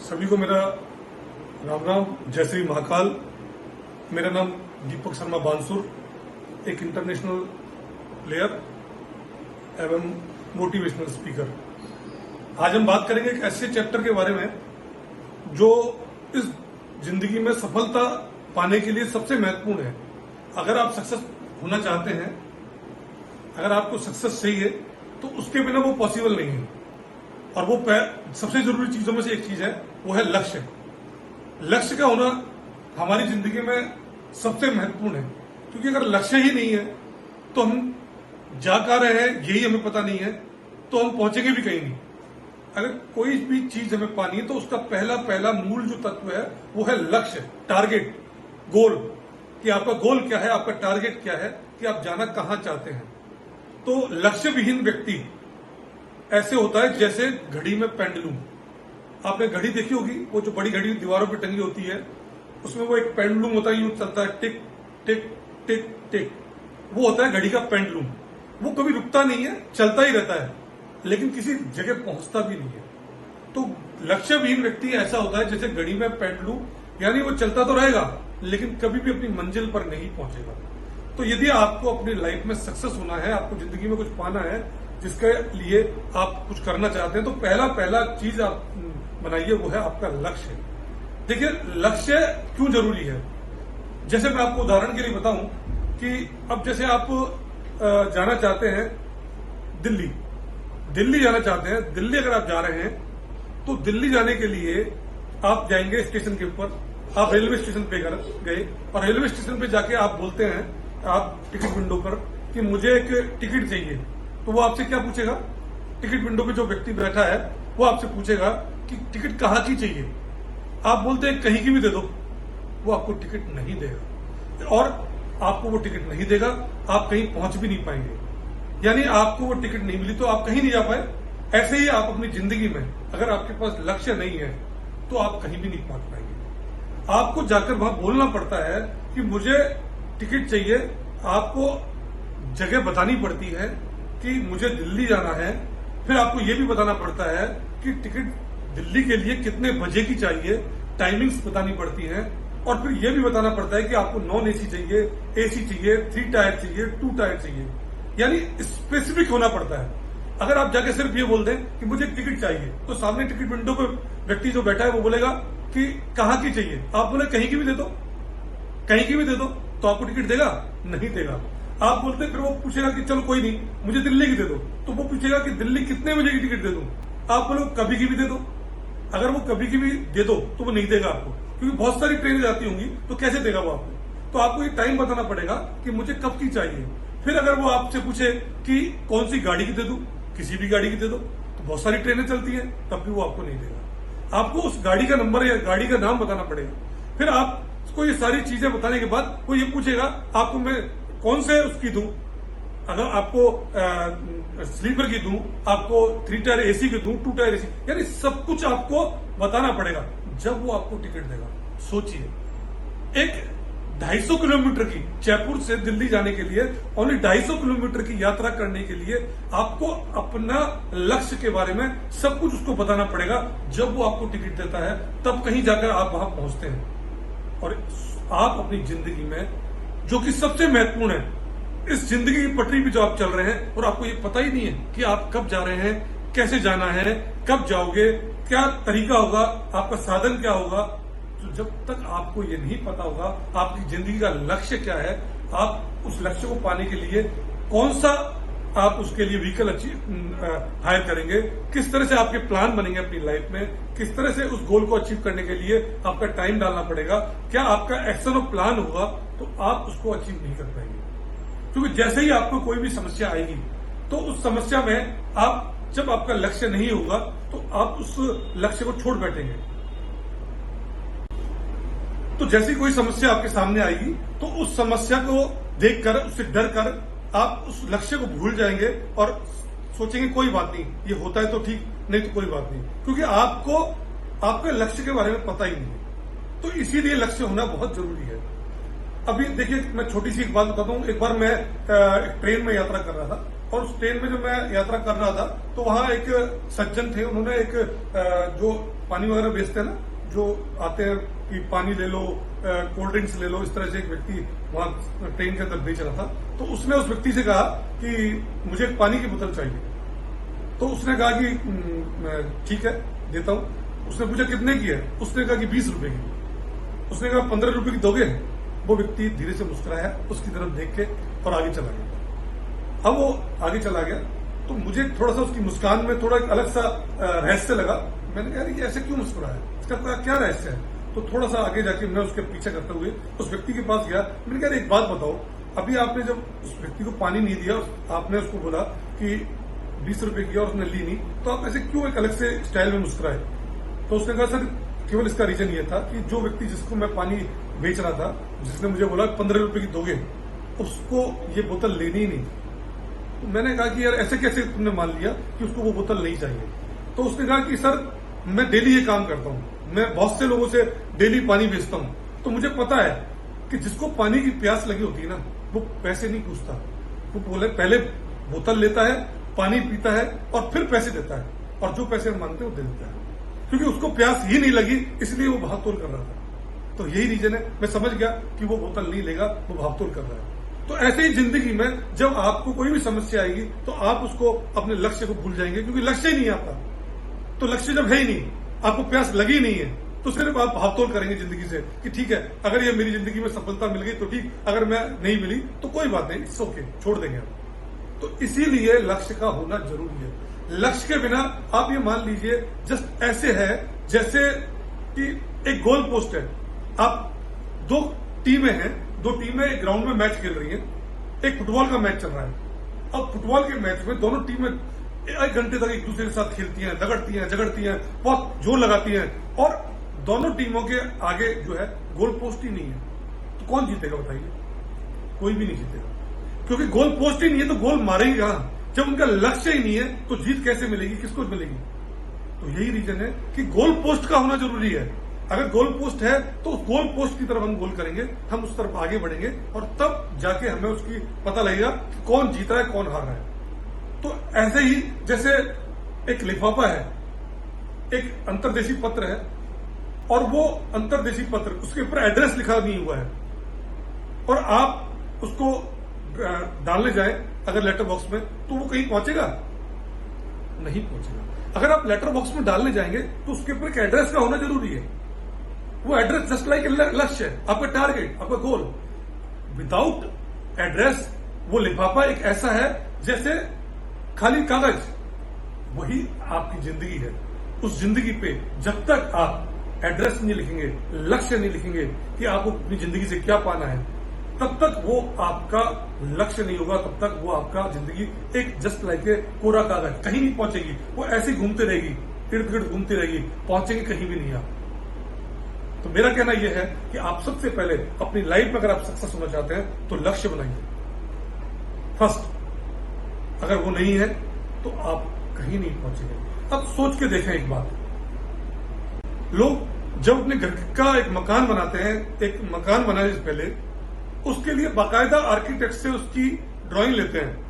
सभी को मेरा राम राम, जय श्री महाकाल। मेरा नाम दीपक शर्मा बांसुर, एक इंटरनेशनल प्लेयर एवं मोटिवेशनल स्पीकर। आज हम बात करेंगे एक ऐसे चैप्टर के बारे में जो इस जिंदगी में सफलता पाने के लिए सबसे महत्वपूर्ण है। अगर आप सक्सेस होना चाहते हैं, अगर आपको सक्सेस चाहिए, तो उसके बिना वो पॉसिबल नहीं है। और वो सबसे जरूरी चीजों में से एक चीज है, वो है लक्ष्य। लक्ष्य का होना हमारी जिंदगी में सबसे महत्वपूर्ण है, क्योंकि अगर लक्ष्य ही नहीं है तो हम जा कहाँ रहे हैं यही हमें पता नहीं है, तो हम पहुंचेंगे भी कहीं नहीं। अगर कोई भी चीज हमें पानी है तो उसका पहला मूल जो तत्व है वो है लक्ष्य, टारगेट, गोल। कि आपका गोल क्या है, आपका टारगेट क्या है, कि आप जाना कहां चाहते हैं। तो लक्ष्य विहीन व्यक्ति ऐसे होता है जैसे घड़ी में पेंडुलम। आपने घड़ी देखी होगी, वो जो बड़ी घड़ी दीवारों पर टंगी होती है, उसमें वो एक पेंडुलम होता है, यूं चलता है, टिक टिक टिक टिक। वो होता है घड़ी का पेंडुलम। वो कभी रुकता नहीं है, चलता ही रहता है, लेकिन किसी जगह पहुंचता भी नहीं है। तो लक्ष्य विहीन व्यक्ति ऐसा होता है जैसे घड़ी में पेंडुलम, यानी वो चलता तो रहेगा लेकिन कभी भी अपनी मंजिल पर नहीं पहुंचेगा। तो यदि आपको अपनी लाइफ में सक्सेस होना है, आपको जिंदगी में कुछ पाना है, जिसके लिए आप कुछ करना चाहते हैं, तो पहला चीज आप बनाइए, वो है आपका लक्ष्य। देखिए, लक्ष्य क्यों जरूरी है। जैसे मैं आपको उदाहरण के लिए बताऊं कि अब जैसे आप जाना चाहते हैं दिल्ली जाना चाहते हैं। दिल्ली अगर आप जा रहे हैं तो दिल्ली जाने के लिए आप जाएंगे स्टेशन के ऊपर, आप रेलवे स्टेशन पे गए और रेलवे स्टेशन पे जाके आप बोलते हैं, आप टिकट विंडो पर, कि मुझे एक टिकट चाहिए। तो वो आपसे क्या पूछेगा, टिकट विंडो पे जो व्यक्ति बैठा है वो आपसे पूछेगा कि टिकट कहाँ की चाहिए। आप बोलते हैं कहीं की भी दे दो, वो आपको टिकट नहीं देगा और आपको वो टिकट नहीं देगा, आप कहीं पहुंच भी नहीं पाएंगे। यानी आपको वो टिकट नहीं मिली तो आप कहीं नहीं जा पाए। ऐसे ही आप अपनी जिंदगी में अगर आपके पास लक्ष्य नहीं है तो आप कहीं भी नहीं पहुंच पाएंगे। आपको जाकर वहां बोलना पड़ता है कि मुझे टिकट चाहिए। आपको जगह बतानी पड़ती है कि मुझे दिल्ली जाना है। फिर आपको यह भी बताना पड़ता है कि टिकट दिल्ली के लिए कितने बजे की चाहिए, टाइमिंग्स बतानी पड़ती है। और फिर यह भी बताना पड़ता है कि आपको नॉन एसी चाहिए, एसी चाहिए, 3 टायर चाहिए, 2 टायर चाहिए। यानी स्पेसिफिक होना पड़ता है। अगर आप जाके सिर्फ ये बोल दें कि मुझे टिकट चाहिए, तो सामने टिकट विंडो पे व्यक्ति जो बैठा है वो बोलेगा कि कहाँ की चाहिए। आप बोले कहीं की भी दे दो, कहीं की भी दे दो, तो आपको टिकट देगा? नहीं देगा। आप बोलते, फिर वो पूछेगा कि चलो कोई नहीं, मुझे दिल्ली की दे दो, तो वो पूछेगा कि दिल्ली कितने बजे की टिकट दे दूं। आप बोलो कभी की भी दे दो। अगर वो कभी की भी दे दो तो वो नहीं देगा आपको, क्योंकि बहुत सारी ट्रेनें जाती होंगी, तो कैसे देगा वो आपको। तो आपको ये टाइम बताना पड़ेगा कि मुझे कब की चाहिए। फिर अगर वो आपसे पूछे कि कौन सी गाड़ी की दे दूं, किसी भी गाड़ी की दे दो, तो बहुत सारी ट्रेनें चलती हैं, तब भी वो आपको नहीं देगा। आपको उस गाड़ी का नंबर या गाड़ी का नाम बताना पड़ेगा। फिर आपको ये सारी चीजें बताने के बाद वो ये पूछेगा आपको मैं कौन से उसकी दूं। अगर आपको स्लीपर की दूं, आपको 3 टायर एसी की दूं, 2 टायर एसी, यानी सब कुछ आपको बताना पड़ेगा जब वो आपको टिकट देगा। सोचिए, एक 250 किलोमीटर की, जयपुर से दिल्ली जाने के लिए ओनली 250 किलोमीटर की यात्रा करने के लिए आपको अपना लक्ष्य के बारे में सब कुछ उसको बताना पड़ेगा। जब वो आपको टिकट देता है तब कहीं जाकर आप वहां पहुंचते हैं। और आप अपनी जिंदगी में, जो कि सबसे महत्वपूर्ण है, इस जिंदगी की पटरी पे जो आप चल रहे हैं और आपको ये पता ही नहीं है कि आप कब जा रहे हैं, कैसे जाना है, कब जाओगे, क्या तरीका होगा, आपका साधन क्या होगा। तो जब तक आपको ये नहीं पता होगा आपकी जिंदगी का लक्ष्य क्या है, आप उस लक्ष्य को पाने के लिए कौन सा आप उसके लिए व्हीकल हायर करेंगे, किस तरह से आपके प्लान बनेंगे अपनी लाइफ में, किस तरह से उस गोल को अचीव करने के लिए आपका टाइम डालना पड़ेगा, क्या आपका एक्शन और प्लान होगा, तो आप उसको अचीव नहीं कर पाएंगे। क्योंकि जैसे ही आपको कोई भी समस्या आएगी तो उस समस्या में आप, जब आपका लक्ष्य नहीं होगा तो आप उस लक्ष्य को छोड़ बैठेंगे। तो जैसी कोई समस्या आपके सामने आएगी तो उस समस्या को देखकर, उससे डर कर आप उस लक्ष्य को भूल जाएंगे और सोचेंगे कोई बात नहीं, ये होता है तो ठीक, नहीं तो कोई बात नहीं, क्योंकि आपको आपके लक्ष्य के बारे में पता ही नहीं है। तो इसीलिए लक्ष्य होना बहुत जरूरी है। अभी देखिए, मैं छोटी सी एक बात बताता हूँ। एक बार मैं ट्रेन में यात्रा कर रहा था और उस ट्रेन में जब मैं यात्रा कर रहा था तो वहां एक सज्जन थे, उन्होंने एक जो पानी वगैरह बेचते हैं ना, जो आते हैं कि पानी ले लो, कोल्ड ड्रिंक्स ले लो, इस तरह से एक व्यक्ति वहां ट्रेन के अंदर बेच रहा था। तो उसने उस व्यक्ति से कहा कि मुझे एक पानी की बोतल चाहिए। तो उसने कहा कि ठीक है देता हूं। उसने पूछा कितने की है? उसने कहा कि 20 रुपए की। उसने कहा 15 रुपए की दोगे? वो व्यक्ति धीरे से मुस्कुराया, उसकी तरफ देख के और आगे चला गया। अब वो आगे चला गया तो मुझे थोड़ा सा उसकी मुस्कान में थोड़ा एक अलग सा रहस्य लगा। मैंने कहा ये ऐसे क्यों मुस्कुराया, इसका क्या रहस्य है? तो थोड़ा सा आगे जाके मैं उसके पीछे करते हुए उस व्यक्ति के पास गया। मैंने कहा एक बात बताओ, अभी आपने जब उस व्यक्ति को पानी नहीं दिया, आपने उसको बोला कि 20 रुपए की और उसने ली नहीं, तो आप ऐसे क्यों एक अलग से स्टाइल में मुस्कुराए? तो उसने कहा सर केवल इसका रीजन ये था कि जो व्यक्ति जिसको मैं पानी बेच रहा था, जिसने मुझे बोला 15 रुपए की दोगे, उसको ये बोतल लेनी ही नहीं। तो मैंने कहा कि यार ऐसे कैसे तुमने मान लिया कि उसको वो बोतल नहीं चाहिए? तो उसने कहा कि सर मैं डेली ये काम करता हूं, मैं बहुत से लोगों से डेली पानी बेचता हूं, तो मुझे पता है कि जिसको पानी की प्यास लगी होती है ना, वो पैसे नहीं पूछता। वो बोले पहले बोतल लेता है, पानी पीता है और फिर पैसे देता है, और जो पैसे हम मांगते हैं वो दे देता है, क्योंकि उसको प्यास ही नहीं लगी, इसलिए वो भागतोड़ कर रहा था। तो यही रीजन है। मैं समझ गया कि वो बोतल नहीं लेगा, वो भागतोड़ कर रहा है। तो ऐसे ही जिंदगी में जब आपको कोई भी समस्या आएगी तो आप उसको अपने लक्ष्य को भूल जाएंगे, क्योंकि लक्ष्य ही नहीं है आपका। तो लक्ष्य जब है ही नहीं, आपको प्यास लगी नहीं है, तो सिर्फ आप भागतोड़ करेंगे जिंदगी से कि ठीक है, अगर ये मेरी जिंदगी में सफलता मिल गई तो ठीक, अगर मैं नहीं मिली तो कोई बात नहीं, इट्स ओके, छोड़ देंगे आप। तो इसीलिए लक्ष्य का होना जरूरी है। लक्ष्य के बिना आप ये मान लीजिए जस्ट ऐसे है जैसे कि एक गोल पोस्ट है, आप दो टीमें हैं, दो टीमें एक ग्राउंड में मैच खेल रही हैं, एक फुटबॉल का मैच चल रहा है। अब फुटबॉल के मैच में दोनों टीमें 1 घंटे तक एक दूसरे के साथ खेलती हैं, झगड़ती हैं, बहुत जोर लगाती हैं, और दोनों टीमों के आगे जो है गोल पोस्ट ही नहीं है। तो कौन जीतेगा बताइए? कोई भी नहीं जीतेगा, क्योंकि गोल पोस्ट ही नहीं है तो गोल मारेंगे कहां? जब उनका लक्ष्य ही नहीं है तो जीत कैसे मिलेगी, किसको मिलेगी? तो यही रीजन है कि गोल पोस्ट का होना जरूरी है। अगर गोल पोस्ट है तो उस गोल पोस्ट की तरफ हम गोल करेंगे, हम उस तरफ आगे बढ़ेंगे, और तब जाके हमें उसकी पता लगेगा कि कौन जीत रहा है, कौन हार रहा है। तो ऐसे ही जैसे एक लिफाफा है, एक अंतर्देशी पत्र है, और वो अंतर्देशी पत्र, उसके ऊपर एड्रेस लिखा नहीं हुआ है, और आप उसको डालने जाए अगर लेटर बॉक्स में, तो वो कहीं पहुंचेगा? नहीं पहुंचेगा। अगर आप लेटर बॉक्स में डालने जाएंगे तो उसके ऊपर एक एड्रेस का होना जरूरी है। वो एड्रेस जस्ट लाइक लक्ष्य है, आपका टारगेट, आपका गोल। विदाउट एड्रेस वो लिफाफा एक ऐसा है जैसे खाली कागज। वही आपकी जिंदगी है। उस जिंदगी पे जब तक आप एड्रेस नहीं लिखेंगे, लक्ष्य नहीं लिखेंगे कि आपको अपनी जिंदगी से क्या पाना है, तब तक वो आपका लक्ष्य नहीं होगा। तब तक वो आपका जिंदगी एक जस्ट लाइक ए कोरा कागज, कहीं नहीं पहुंचेगी। वो ऐसे ही घूमते रहेगी, इर्द गिर्द घूमती रहेगी, पहुंचेंगे कहीं भी नहीं आप। तो मेरा कहना यह है कि आप सबसे पहले अपनी लाइफ में अगर आप सक्सेस होना चाहते हैं तो लक्ष्य बनाइए फर्स्ट। अगर वो नहीं है तो आप कहीं नहीं पहुंचेंगे। अब सोच के देखें एक बात, लोग जब अपने घर का एक मकान बनाते हैं, एक मकान बनाने से पहले उसके लिए बाकायदा आर्किटेक्ट से उसकी ड्राइंग लेते हैं।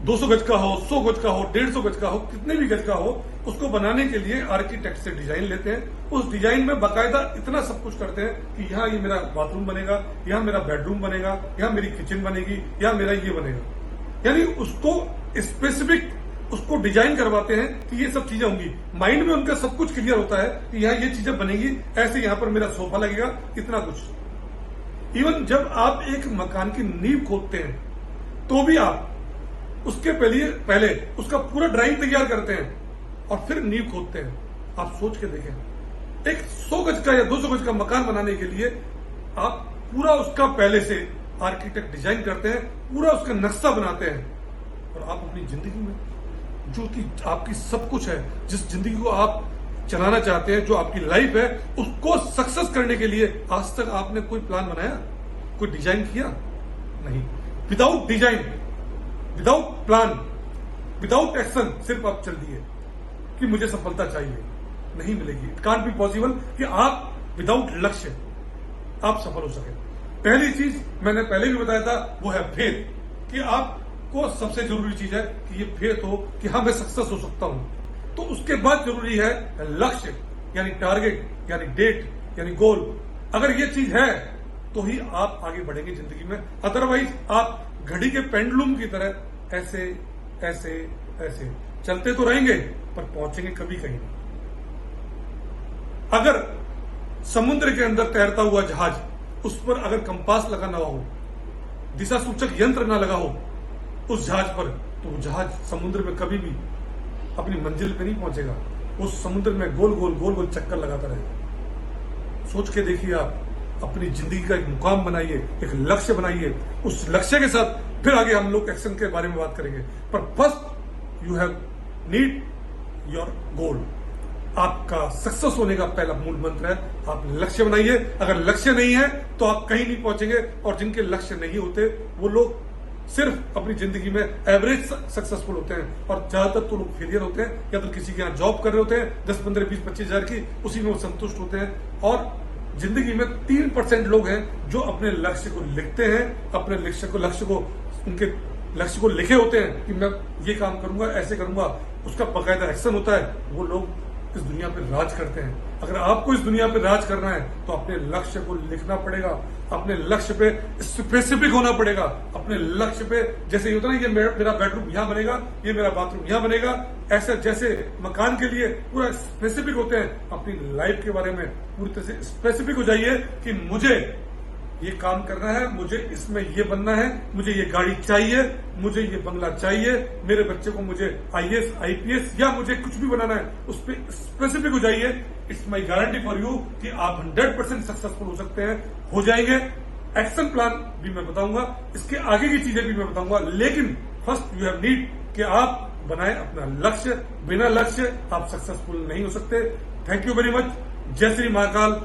200 गज का हो, 100 गज का हो, 150 गज का हो, कितने भी गज का हो, उसको बनाने के लिए आर्किटेक्ट से डिजाइन लेते हैं। उस डिजाइन में बाकायदा इतना सब कुछ करते हैं कि यहाँ ये मेरा बाथरूम बनेगा, यहाँ मेरा बेडरूम बनेगा, यहाँ मेरी किचन बनेगी, यहाँ मेरा ये बनेगा। यानी उसको स्पेसिफिक उसको डिजाइन करवाते हैं कि ये सब चीजें होंगी। माइंड में उनका सब कुछ क्लियर होता है कि यहाँ ये चीजें बनेगी, ऐसे यहाँ पर मेरा सोफा लगेगा, इतना कुछ। इवन जब आप एक मकान की नींव खोदते हैं तो भी आप उसके पहले उसका पूरा ड्राइंग तैयार करते हैं और फिर नींव खोदते हैं। आप सोच के देखें, एक 100 गज का या 200 गज का मकान बनाने के लिए आप पूरा उसका पहले से आर्किटेक्ट डिजाइन करते हैं, पूरा उसका नक्शा बनाते हैं। और आप अपनी जिंदगी में जो कि आपकी सब कुछ है, जिस जिंदगी को आप चलाना चाहते हैं, जो आपकी लाइफ है, उसको सक्सेस करने के लिए आज तक आपने कोई प्लान बनाया, कोई डिजाइन किया? नहीं। Without design, without plan, without action सिर्फ आप चल दिए कि मुझे सफलता चाहिए, नहीं मिलेगी। इट कांट बी पॉसिबल कि आप विदाउट लक्ष्य आप सफल हो सके। पहली चीज मैंने पहले भी बताया था, वो है फेथ, कि आपको सबसे जरूरी चीज है कि ये फेथ हो कि हाँ मैं सक्सेस हो सकता हूं। तो उसके बाद जरूरी है लक्ष्य, यानी टारगेट, यानी डेट, यानी गोल। अगर ये चीज है तो ही आप आगे बढ़ेंगे जिंदगी में। अदरवाइज आप घड़ी के पेंडुलम की तरह ऐसे ऐसे ऐसे चलते तो रहेंगे पर पहुंचेंगे कभी कहीं नहीं। अगर समुद्र के अंदर तैरता हुआ जहाज, उस पर अगर कंपास लगा ना हो, दिशा सूचक यंत्र ना लगा हो उस जहाज पर, तो वो जहाज समुद्र में कभी भी अपनी मंजिल पे नहीं पहुंचेगा। उस समुद्र में गोल गोल गोल गोल चक्कर लगाता रहेगा। सोच के देखिए, आप अपनी जिंदगी का एक मुकाम बनाइए, एक लक्ष्य बनाइए। उस लक्ष्य के साथ फिर आगे हम लोग एक्शन के बारे में बात करेंगे। पर first you have need your goal. आपका सक्सेस होने का पहला मूल मंत्र है आप लक्ष्य बनाइए। अगर लक्ष्य नहीं है तो आप कहीं नहीं पहुंचेंगे। और जिनके लक्ष्य नहीं होते वो लोग सिर्फ अपनी जिंदगी में एवरेज सक्सेसफुल होते हैं, और ज्यादातर तो लोग फेलियर होते हैं, या तो किसी के यहाँ जॉब कर रहे होते हैं 10, 15, 20, 25 हजार की, उसी में वो संतुष्ट होते हैं। और जिंदगी में 3% लोग हैं जो अपने लक्ष्य को लिखते हैं, अपने उनके लक्ष्य को लिखे होते हैं कि मैं ये काम करूंगा, ऐसे करूंगा, उसका बाकायदा एक्शन होता है। वो लोग इस दुनिया पे राज करते हैं। अगर आपको इस दुनिया पे राज करना है तो अपने लक्ष्य को लिखना पड़ेगा, अपने लक्ष्य पे स्पेसिफिक होना पड़ेगा। अपने लक्ष्य पे, जैसे ये होता है ना, ये मेरा बेडरूम यहां बनेगा, ये मेरा बाथरूम यहां बनेगा, ऐसा जैसे मकान के लिए पूरा स्पेसिफिक होते हैं, अपनी लाइफ के बारे में पूरी तरह से स्पेसिफिक हो जाइए कि मुझे ये काम करना है, मुझे इसमें ये बनना है, मुझे ये गाड़ी चाहिए, मुझे ये बंगला चाहिए, मेरे बच्चे को मुझे IAS IPS या मुझे कुछ भी बनाना है, उस पर स्पेसिफिक हो जाइए। It's my guarantee for you कि आप 100% सक्सेसफुल हो सकते हैं, हो जाएंगे। एक्शन प्लान भी मैं बताऊंगा, इसके आगे की चीजें भी मैं बताऊंगा, लेकिन फर्स्ट यू हैव नीड कि आप बनाए अपना लक्ष्य। बिना लक्ष्य आप सक्सेसफुल नहीं हो सकते। Thank you very much. जय श्री महाकाल।